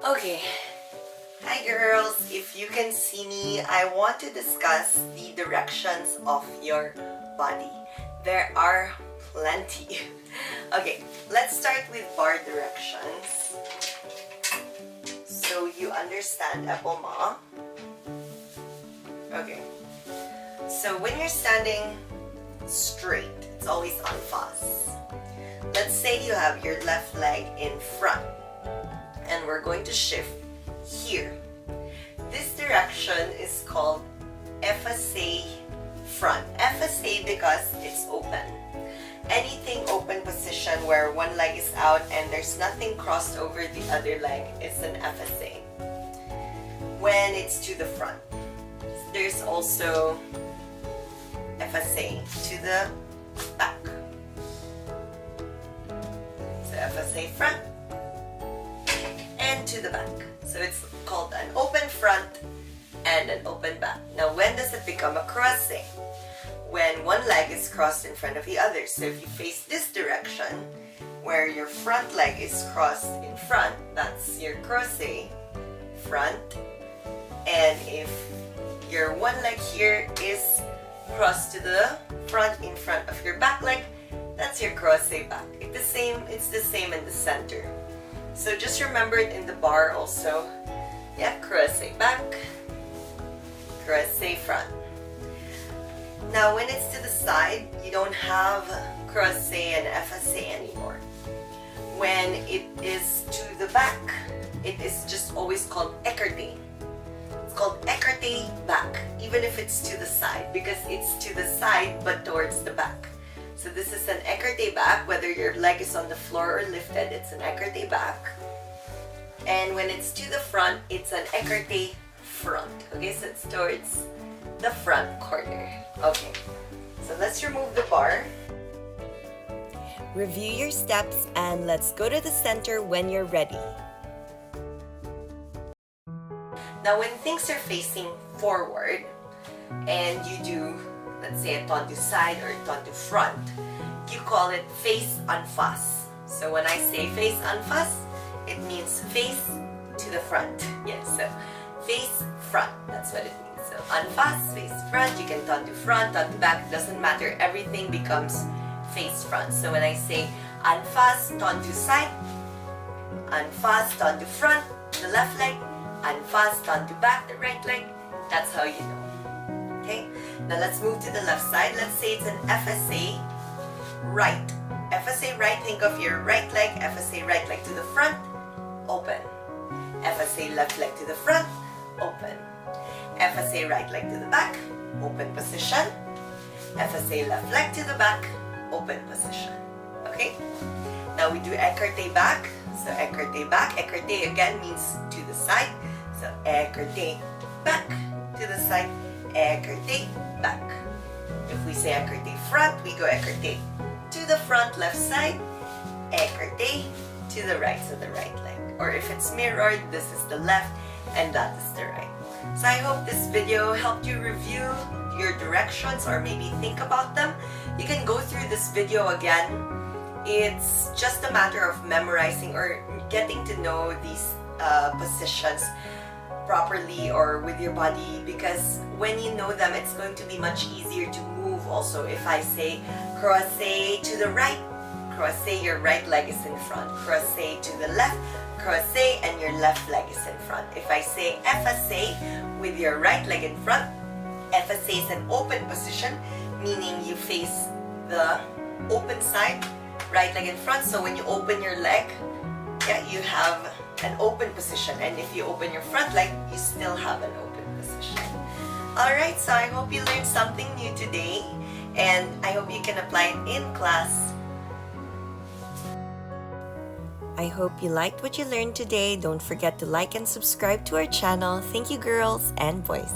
Okay, hi girls. If you can see me, I want to discuss the directions of your body. There are plenty. Okay, let's start with bar directions. So you understand Epoma? Okay. So when you're standing straight, it's always en face. Let's say you have your left leg in front and we're going to shift here. This direction is called FSA front. FSA because it's open. Anything open position where one leg is out and there's nothing crossed over the other leg is an FSA. When it's to the front. There's also FSA to the back. So FSA front and to the back. So it's called an open front and an open back. Now when does it become a croisé? When one leg is crossed in front of the other. So if you face this direction, where your front leg is crossed in front, that's your croisé front. And if your one leg here is crossed to the front in front of your back leg, that's your croisé back. It's the same in the center. So just remember it in the bar also. Yeah, croisé back, croisé front. Now when it's to the side, you don't have croisé and FSA anymore. When it is to the back, it is just always called écarté. It's called écarté back, even if it's to the side, because it's to the side but towards the back. So this is an écarté back, whether your leg is on the floor or lifted, it's an écarté back. And when it's to the front, it's an écarté front. Okay, so it's towards the front corner. Okay, so let's remove the bar. Review your steps and let's go to the center when you're ready. Now when things are facing forward and you do, let's say a tendu side or a tendu front, you call it face en face. So when I say face en face, it means face to the front. Yes, so face front, that's what it means. So en face, face front, you can tendu front, tendu back, doesn't matter, everything becomes face front. So when I say en face, tendu side, en face, tendu front, the left leg, en face, tendu back, the right leg, that's how you know. Okay, now let's move to the left side. Let's say it's an FSA right. FSA right, think of your right leg, FSA right leg to the front, open. FSA left leg to the front, open. FSA right leg to the back, open position. FSA left leg to the back, open position. Okay? Now we do écarté back. So écarté back. Écarté again means to the side. So écarté back to the side. Écarté back. If we say écarté front, we go écarté to the front left side, écarté to the right, so the right leg. Or if it's mirrored, this is the left and that is the right. So I hope this video helped you review your directions or maybe think about them. You can go through this video again. It's just a matter of memorizing or getting to know these positions properly or with your body, because when you know them, it's going to be much easier to move also. If I say croisé to the right, croisé, your right leg is in front. Croisé to the left, croisé, and your left leg is in front. If I say FSA with your right leg in front, FSA is an open position, meaning you face the open side, right leg in front. So when you open your leg, yeah, you have an open position, and if you open your front leg, you still have an open position. Alright, so I hope you learned something new today, and I hope you can apply it in class. I hope you liked what you learned today. Don't forget to like and subscribe to our channel. Thank you, girls and boys.